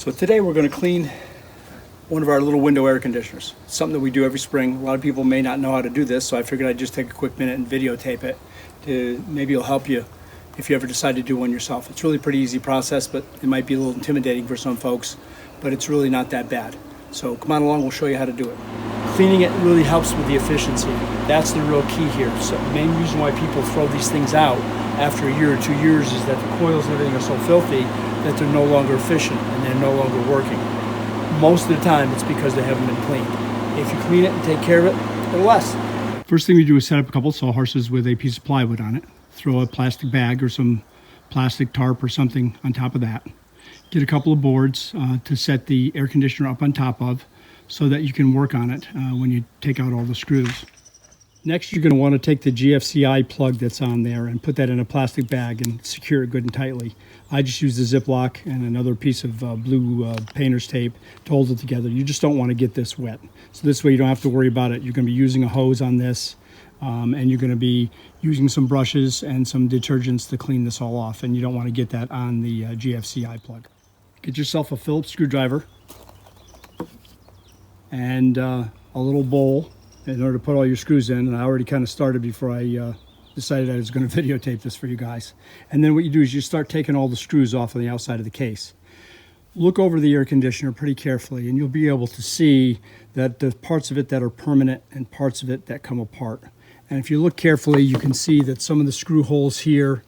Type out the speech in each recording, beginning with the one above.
So today we're going to clean one of our little window air conditioners. It's something that we do every spring. A lot of people may not know how to do this, so I figured I'd just take a quick minute and videotape it. Maybe it'll help you if you ever decide to do one yourself. It's really a pretty easy process, but it might be a little intimidating for some folks, but it's really not that bad. So come on along, we'll show you how to do it. Cleaning it really helps with the efficiency. That's the real key here. So the main reason why people throw these things out after a year or 2 years is that the coils and everything are so filthy that they're no longer efficient and they're no longer working. Most of the time it's because they haven't been cleaned. If you clean it and take care of it, it'll last. First thing we do is set up a couple of sawhorses with a piece of plywood on it. Throw a plastic bag or some plastic tarp or something on top of that. Get a couple of boards to set the air conditioner up on top of so that you can work on it when you take out all the screws. Next, you're going to want to take the GFCI plug that's on there and put that in a plastic bag and secure it good and tightly. I just use the Ziploc and another piece of blue painter's tape to hold it together. You just don't want to get this wet. So this way you don't have to worry about it. You're going to be using a hose on this and you're going to be using some brushes and some detergents to clean this all off, and you don't want to get that on the GFCI plug. Get yourself a Phillips screwdriver and a little bowl in order to put all your screws in, and I already kind of started before I decided I was going to videotape this for you guys. And then what you do is you start taking all the screws off on the outside of the case. Look over the air conditioner pretty carefully and you'll be able to see that the parts of it that are permanent and parts of it that come apart. And if you look carefully, you can see that some of the screw holes here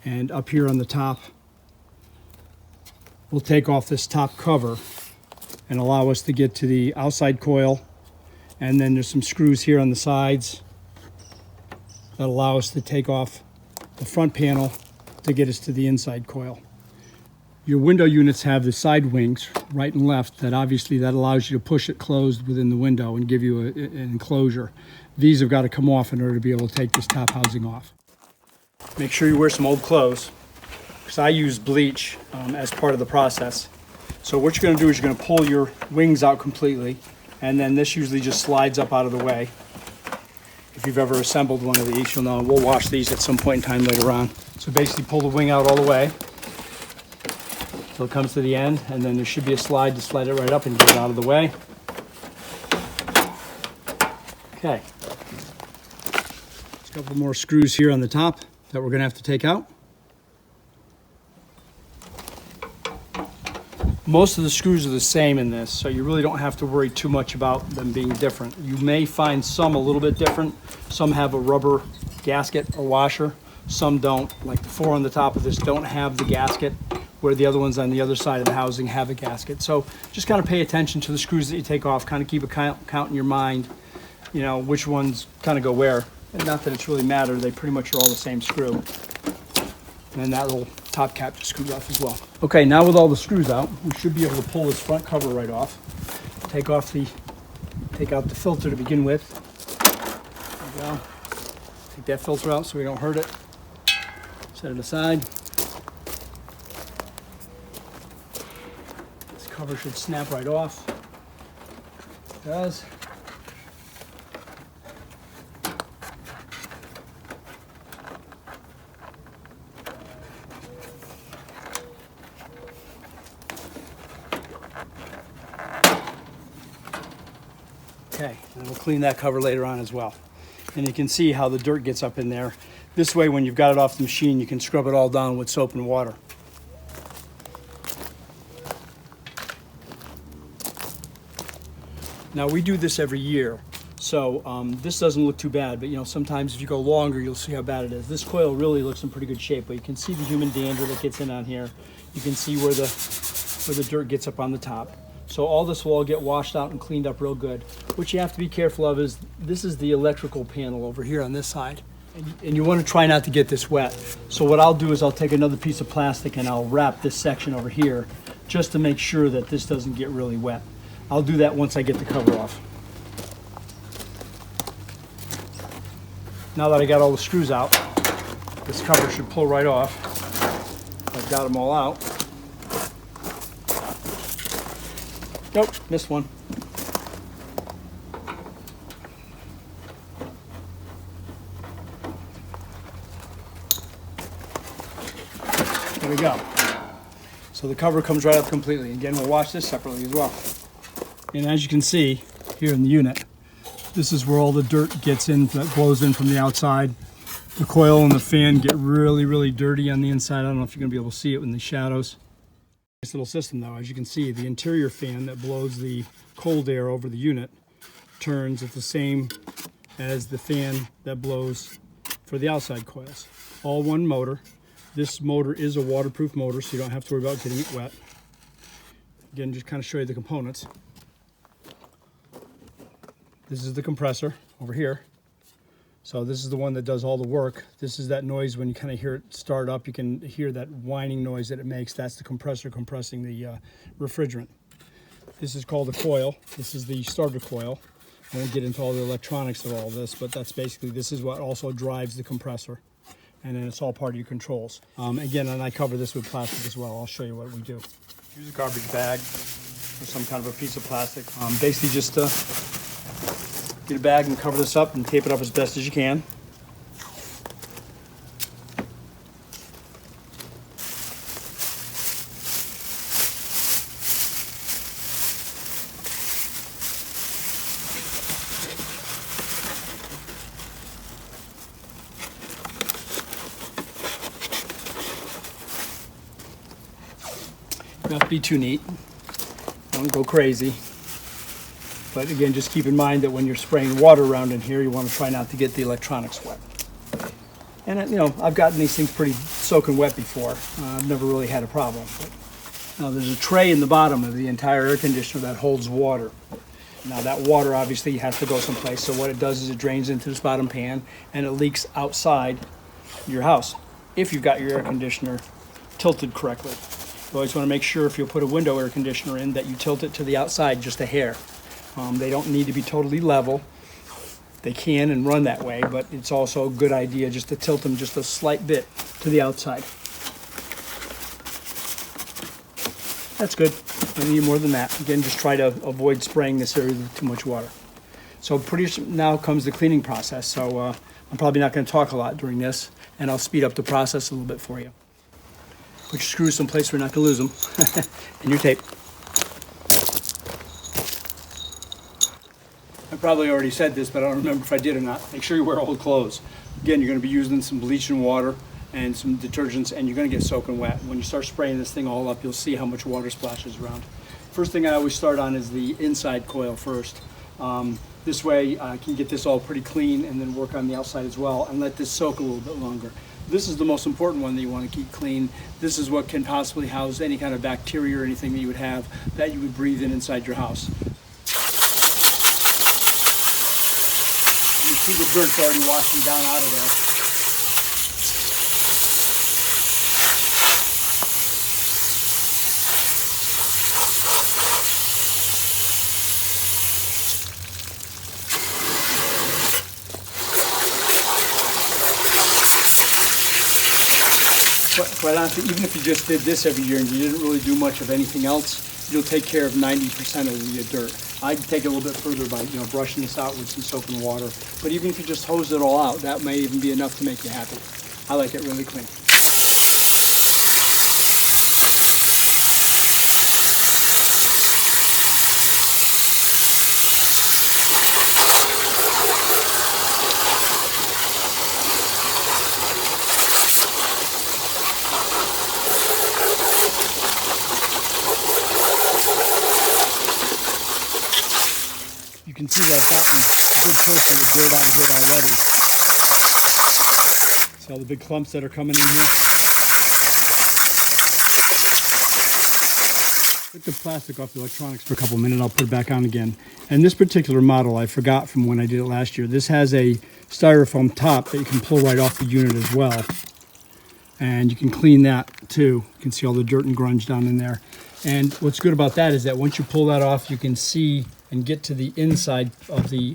and up here on the top will take off this top cover and allow us to get to the outside coil. And then there's some screws here on the sides that allow us to take off the front panel to get us to the inside coil. Your window units have the side wings, right and left, that obviously that allows you to push it closed within the window and give you an enclosure. These have got to come off in order to be able to take this top housing off. Make sure you wear some old clothes, because I use bleach as part of the process. So what you're going to do is you're going to pull your wings out completely, and then this usually just slides up out of the way. If you've ever assembled one of these, you'll know. We'll wash these at some point in time later on. So basically pull the wing out all the way till it comes to the end, and then there should be a slide to slide it right up and get it out of the way. Okay. There's a couple more screws here on the top that we're going to have to take out. Most of the screws are the same in this, so you really don't have to worry too much about them being different. You may find some a little bit different. Some have a rubber gasket or washer. Some don't. Like the four on the top of this don't have the gasket, where the other ones on the other side of the housing have a gasket. So just kind of pay attention to the screws that you take off. Kind of keep a count in your mind, you know, which ones kind of go where. And not that it's really matter. They pretty much are all the same screw. And then that little top cap just screws off as well. Okay, now with all the screws out, we should be able to pull this front cover right off. Take out the filter to begin with. There we go. Take that filter out so we don't hurt it. Set it aside. This cover should snap right off. It does. Okay, and we'll clean that cover later on as well. And you can see how the dirt gets up in there. This way, when you've got it off the machine, you can scrub it all down with soap and water. Now, we do this every year, so this doesn't look too bad, but you know, sometimes if you go longer, you'll see how bad it is. This coil really looks in pretty good shape, but you can see the human dander that gets in on here. You can see where the dirt gets up on the top. So all this will all get washed out and cleaned up real good. What you have to be careful of is, this is the electrical panel over here on this side. And you want to try not to get this wet. So what I'll do is I'll take another piece of plastic and I'll wrap this section over here just to make sure that this doesn't get really wet. I'll do that once I get the cover off. Now that I got all the screws out, this cover should pull right off. I've got them all out. Nope, missed one. There we go. So the cover comes right up completely. Again, we'll wash this separately as well. And as you can see here in the unit, this is where all the dirt gets in, that blows in from the outside. The coil and the fan get really, really dirty on the inside. I don't know if you're gonna be able to see it in the shadows. Nice little system though. As you can see, the interior fan that blows the cold air over the unit turns at the same as the fan that blows for the outside coils. All one motor. This motor is a waterproof motor, so you don't have to worry about getting it wet. Again, just kind of show you the components. This is the compressor over here. So this is the one that does all the work. This is that noise when you kind of hear it start up. You can hear that whining noise that it makes. That's the compressor compressing the refrigerant. This is called a coil. This is the starter coil. I won't get into all the electronics of all this, but that's basically, this is what also drives the compressor. And then it's all part of your controls. Again, and I cover this with plastic as well. I'll show you what we do. Use a garbage bag or some kind of a piece of plastic. Basically just get a bag and cover this up and tape it up as best as you can. Not be too neat. Don't go crazy. But again, just keep in mind that when you're spraying water around in here, you want to try not to get the electronics wet. And you know, I've gotten these things pretty soaking wet before. I've never really had a problem. But now there's a tray in the bottom of the entire air conditioner that holds water. Now that water obviously has to go someplace. So what it does is it drains into this bottom pan and it leaks outside your house if you've got your air conditioner tilted correctly. You always want to make sure if you put a window air conditioner in that you tilt it to the outside just a hair. They don't need to be totally level. They can and run that way, but it's also a good idea just to tilt them just a slight bit to the outside. That's good. You don't need more than that. Again, just try to avoid spraying this area with too much water. So now comes the cleaning process. So I'm probably not going to talk a lot during this, and I'll speed up the process a little bit for you. Put your screws someplace where you're not going to lose them, and your tape. I probably already said this, but I don't remember if I did or not. Make sure you wear old clothes. Again, you're going to be using some bleaching water and some detergents, and you're going to get soaking wet. When you start spraying this thing all up, you'll see how much water splashes around. First thing I always start on is the inside coil first. This way I can get this all pretty clean and then work on the outside as well and let this soak a little bit longer. This is the most important one that you want to keep clean. This is what can possibly house any kind of bacteria or anything that you would have that you would breathe in inside your house. You see the dirt's already washing down out of there. Quite honestly, even if you just did this every year and you didn't really do much of anything else, you'll take care of 90% of the dirt. I'd take it a little bit further by brushing this out with some soap and water. But even if you just hose it all out, that may even be enough to make you happy. I like it really clean. You can see that I've gotten a good portion of the dirt out of here already. See all the big clumps that are coming in here? Took the plastic off the electronics for a couple minutes. I'll put it back on again. And this particular model, I forgot from when I did it last year. This has a styrofoam top that you can pull right off the unit as well. And you can clean that too. You can see all the dirt and grunge down in there. And what's good about that is that once you pull that off, you can see and get to the inside of the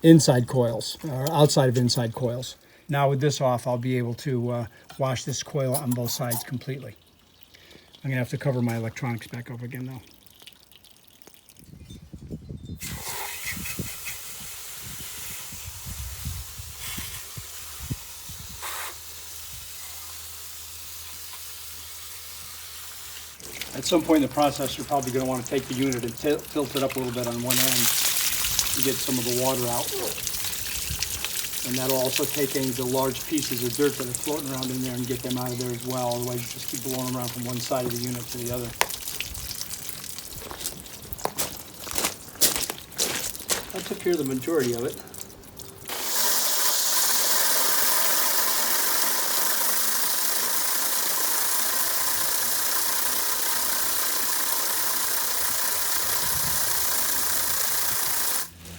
inside coils, or outside of inside coils. Now with this off, I'll be able to wash this coil on both sides completely. I'm gonna have to cover my electronics back over again though. At some point in the process, you're probably going to want to take the unit and tilt it up a little bit on one end to get some of the water out. And that'll also take any of the large pieces of dirt that are floating around in there and get them out of there as well. Otherwise, you just keep blowing around from one side of the unit to the other. That took care of the majority of it.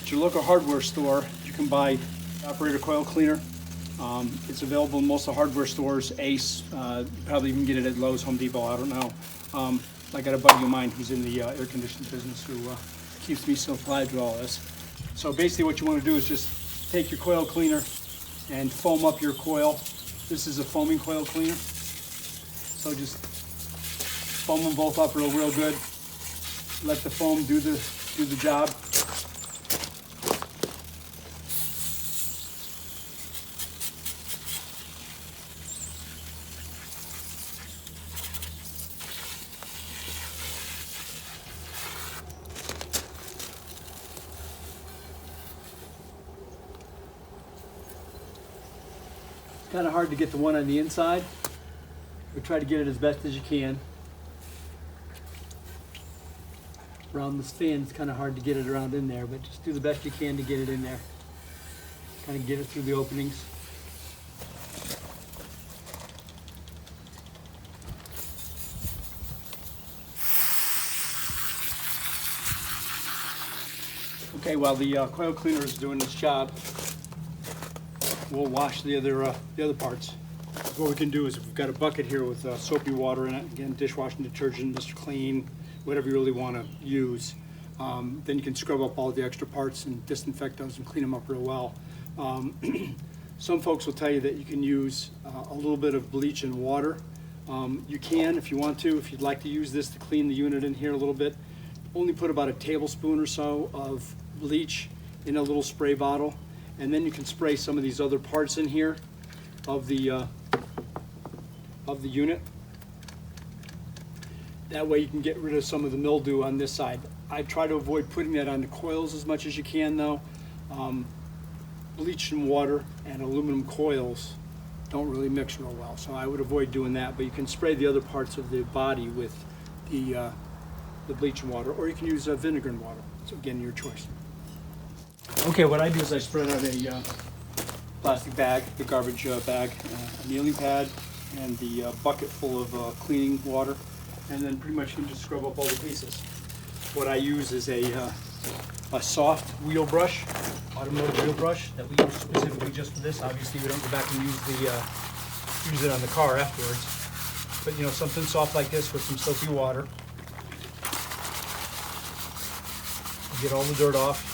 At your local hardware store, you can buy operator coil cleaner. It's available in most of the hardware stores. Ace, you probably even get it at Lowe's, Home Depot, I don't know. I got a buddy of mine who's in the air conditioning business who keeps me supplied with all this. So basically what you want to do is just take your coil cleaner and foam up your coil. This is a foaming coil cleaner. So just foam them both up real good. Let the foam do the job. Kind of hard to get the one on the inside, but try to get it as best as you can. Around this fan, it's kind of hard to get it around in there, but just do the best you can to get it in there. Kind of get it through the openings. Okay, while the coil cleaner is doing its job, we'll wash the other parts. What we can do is, if we've got a bucket here with soapy water in it, again, dishwashing detergent, Mr. Clean, whatever you really want to use, then you can scrub up all the extra parts and disinfect those and clean them up real well. Some folks will tell you that you can use a little bit of bleach and water. You can, if you want to, if you'd like to use this to clean the unit in here a little bit. Only put about a tablespoon or so of bleach in a little spray bottle. And then you can spray some of these other parts in here of the unit. That way you can get rid of some of the mildew on this side. I try to avoid putting that on the coils as much as you can though. Bleach and water and aluminum coils don't really mix real well, so I would avoid doing that. But you can spray the other parts of the body with the bleach and water, or you can use vinegar and water. So again, your choice. Okay, what I do is I spread out a plastic bag, the garbage bag, a kneeling pad, and the bucket full of cleaning water, and then pretty much you can just scrub up all the pieces. What I use is a soft wheel brush, automotive wheel brush that we use specifically just for this. Obviously, we don't go back and use it on the car afterwards. But you know, something soft like this with some soapy water. Get all the dirt off.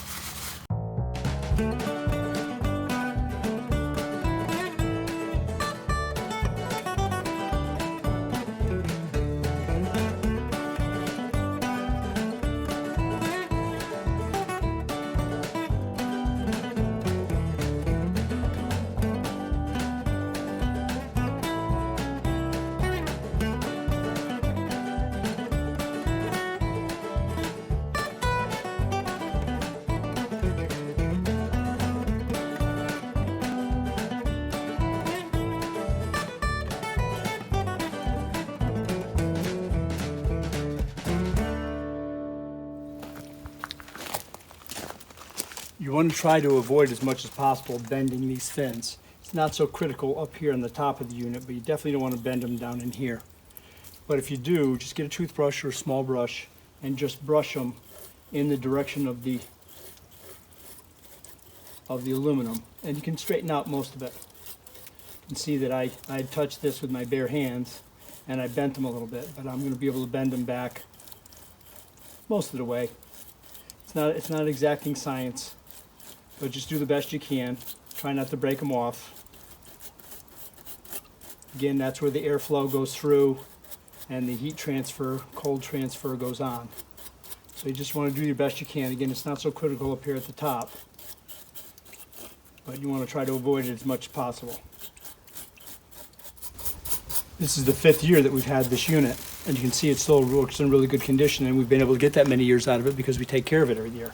You want to try to avoid as much as possible bending these fins. It's not so critical up here on the top of the unit, but you definitely don't want to bend them down in here. But if you do, just get a toothbrush or a small brush and just brush them in the direction of the aluminum, and you can straighten out most of it. You can see that I touched this with my bare hands and I bent them a little bit, but I'm going to be able to bend them back most of the way. It's not exacting science, but just do the best you can. Try not to break them off. Again, that's where the airflow goes through and the heat transfer, cold transfer goes on. So you just want to do your best you can. Again, it's not so critical up here at the top, but you want to try to avoid it as much as possible. This is the 5th year that we've had this unit, and you can see it still works in really good condition, and we've been able to get that many years out of it because we take care of it every year.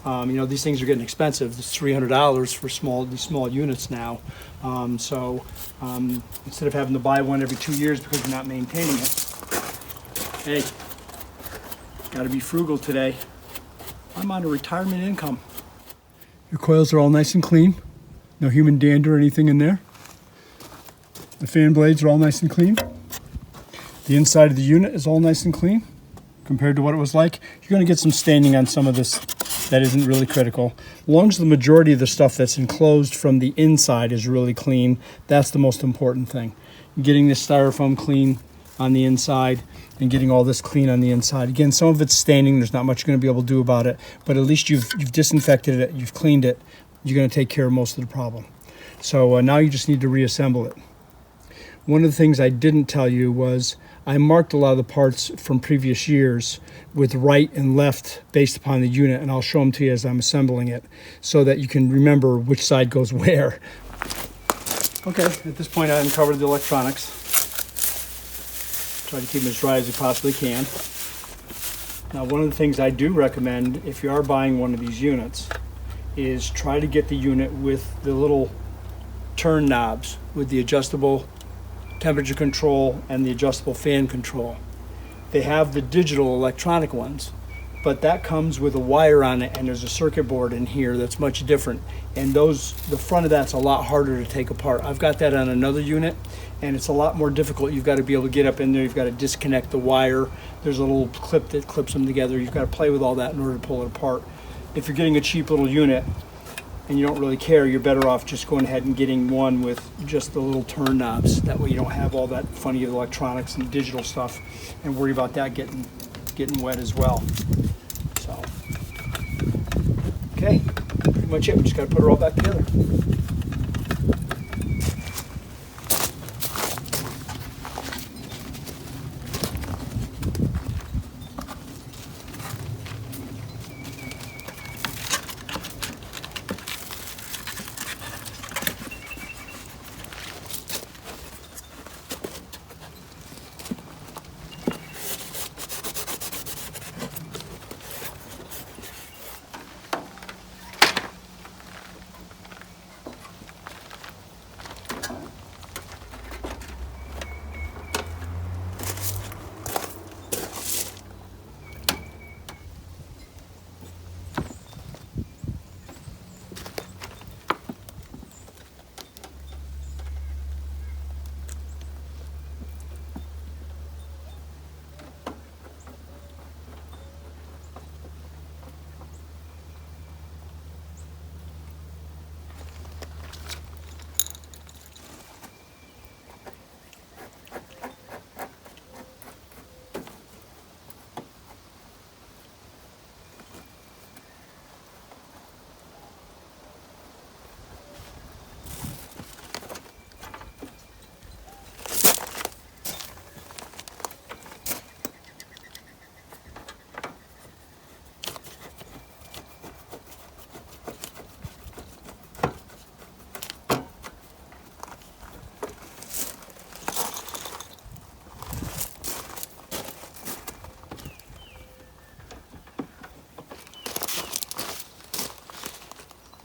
You know, these things are getting expensive. It's $300 for these small units now. Instead of having to buy one every 2 years because we're not maintaining it, hey, got to be frugal today. I'm on a retirement income. Your coils are all nice and clean. No human dander or anything in there. The fan blades are all nice and clean. The inside of the unit is all nice and clean compared to what it was like. You're going to get some staining on some of this. That isn't really critical. As long as the majority of the stuff that's enclosed from the inside is really clean, that's the most important thing. Getting this styrofoam clean on the inside and getting all this clean on the inside. Again, some of it's staining. There's not much you're going to be able to do about it, but at least you've disinfected it, you've cleaned it. You're going to take care of most of the problem. So now you just need to reassemble it. One of the things I didn't tell you was I marked a lot of the parts from previous years with right and left based upon the unit, and I'll show them to you as I'm assembling it so that you can remember which side goes where. Okay, at this point I uncovered the electronics. Try to keep them as dry as you possibly can. Now, one of the things I do recommend if you are buying one of these units is try to get the unit with the little turn knobs with the adjustable temperature control and the adjustable fan control. They have the digital electronic ones, but that comes with a wire on it, and there's a circuit board in here that's much different, and the front of that's a lot harder to take apart. I've got that on another unit, and it's a lot more difficult. You've got to be able to get up in there, you've got to disconnect the wire, there's a little clip that clips them together, you've got to play with all that in order to pull it apart. If you're getting a cheap little unit and you don't really care, you're better off just going ahead and getting one with just the little turn knobs. That way you don't have all that funny electronics and digital stuff and worry about that getting wet as well. So, okay, pretty much it. We just got to put it all back together.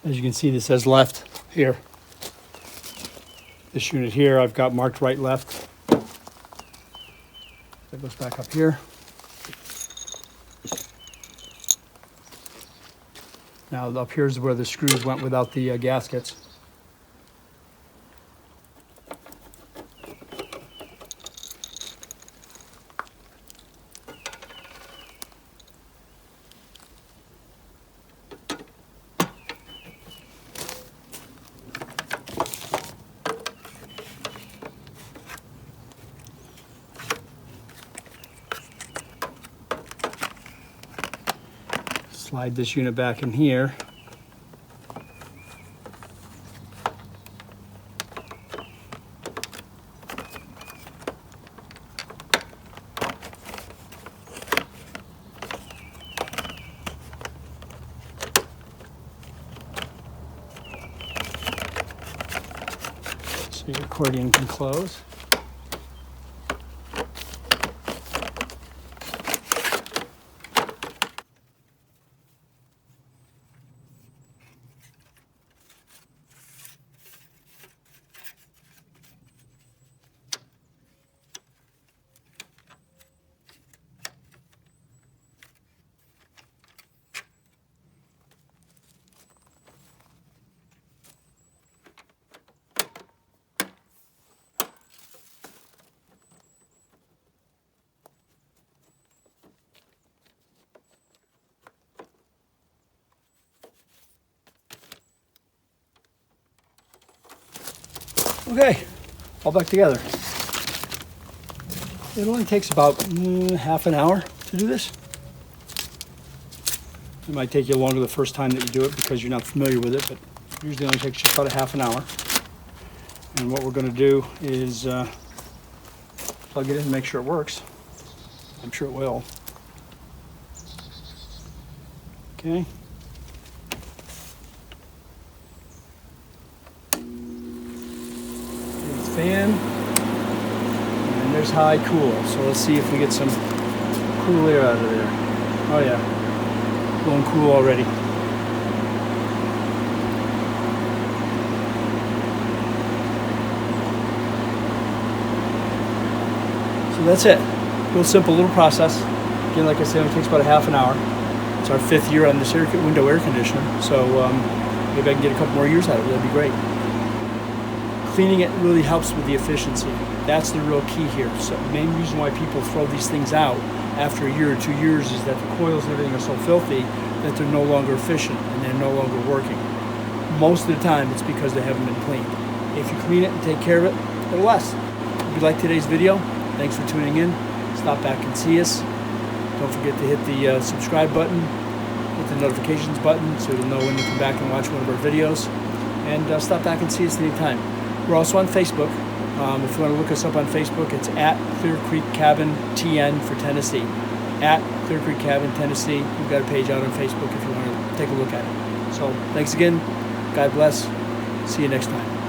As you can see, this says left here. This unit here, I've got marked right, left. That goes back up here. Now up here is where the screws went without the gaskets. Slide this unit back in here. So your accordion can close. Okay, all back together. It only takes about half an hour to do this. It might take you longer the first time that you do it because you're not familiar with it, but usually only takes just about a half an hour. And what we're going to do is plug it in and make sure it works. I'm sure it will. Okay. Fan, and there's high cool. So let's see if we get some cool air out of there. Oh yeah, blowing cool already. So that's it. Real simple little process. Again, like I said, it takes about a half an hour. It's our 5th year on this window air conditioner, so maybe I can get a couple more years out of it. That'd be great. Cleaning it really helps with the efficiency. That's the real key here. So the main reason why people throw these things out after a year or 2 years is that the coils and everything are so filthy that they're no longer efficient and they're no longer working. Most of the time it's because they haven't been cleaned. If you clean it and take care of it, it'll last. If you like today's video, thanks for tuning in. Stop back and see us. Don't forget to hit the subscribe button, hit the notifications button so you'll know when to come back and watch one of our videos. And stop back and see us anytime. We're also on Facebook. If you want to look us up on Facebook, it's at Clear Creek Cabin TN for Tennessee. At Clear Creek Cabin, Tennessee. We've got a page out on Facebook if you want to take a look at it. So thanks again. God bless. See you next time.